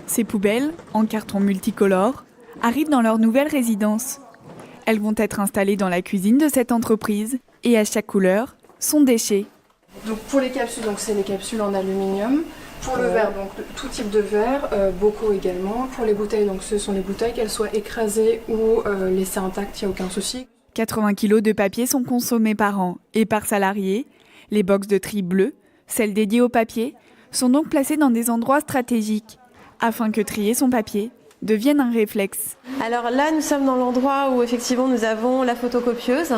Ces poubelles, en carton multicolore, arrivent dans leur nouvelle résidence. Elles vont être installées dans la cuisine de cette entreprise et à chaque couleur, son déchet. Donc pour les capsules, c'est les capsules en aluminium. Pour le verre, tout type de verre, bocaux également. Pour les bouteilles, ce sont les bouteilles, qu'elles soient écrasées ou laissées intactes, il n'y a aucun souci. 80 kg de papier sont consommés par an et par salarié. Les box de tri bleues, celles dédiées au papier, sont donc placées dans des endroits stratégiques, afin que trier son papier devienne un réflexe. Alors là, nous sommes dans l'endroit où effectivement nous avons la photocopieuse.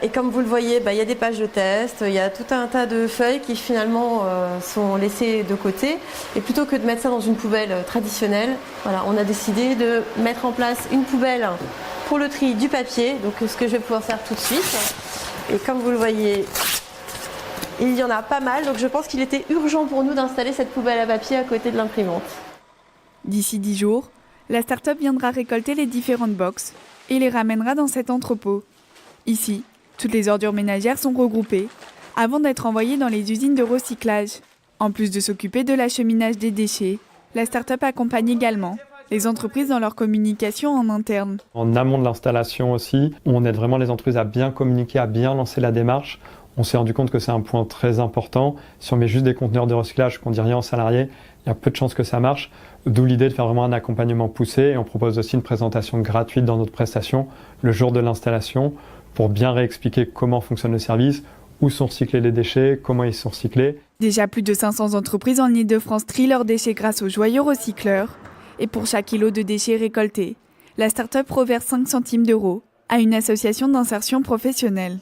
Et comme vous le voyez, il y a des pages de test, il y a tout un tas de feuilles qui finalement sont laissées de côté. Et plutôt que de mettre ça dans une poubelle traditionnelle, voilà, on a décidé de mettre en place une poubelle pour le tri du papier. Donc ce que je vais pouvoir faire tout de suite. Et comme vous le voyez, il y en a pas mal. Donc je pense qu'il était urgent pour nous d'installer cette poubelle à papier à côté de l'imprimante. D'ici 10 jours, la start-up viendra récolter les différentes boxes et les ramènera dans cet entrepôt. Ici, toutes les ordures ménagères sont regroupées avant d'être envoyées dans les usines de recyclage. En plus de s'occuper de l'acheminage des déchets, la start-up accompagne également les entreprises dans leur communication en interne. En amont de l'installation aussi, on aide vraiment les entreprises à bien communiquer, à bien lancer la démarche. On s'est rendu compte que c'est un point très important. Si on met juste des conteneurs de recyclage, qu'on dit rien aux salariés, il y a peu de chances que ça marche. D'où l'idée de faire vraiment un accompagnement poussé. Et on propose aussi une présentation gratuite dans notre prestation le jour de l'installation pour bien réexpliquer comment fonctionne le service, où sont recyclés les déchets, comment ils sont recyclés. Déjà plus de 500 entreprises en Ile-de-France trient leurs déchets grâce aux joyaux recycleurs. Et pour chaque kilo de déchets récoltés, la start-up reverse 5 centimes d'euros à une association d'insertion professionnelle.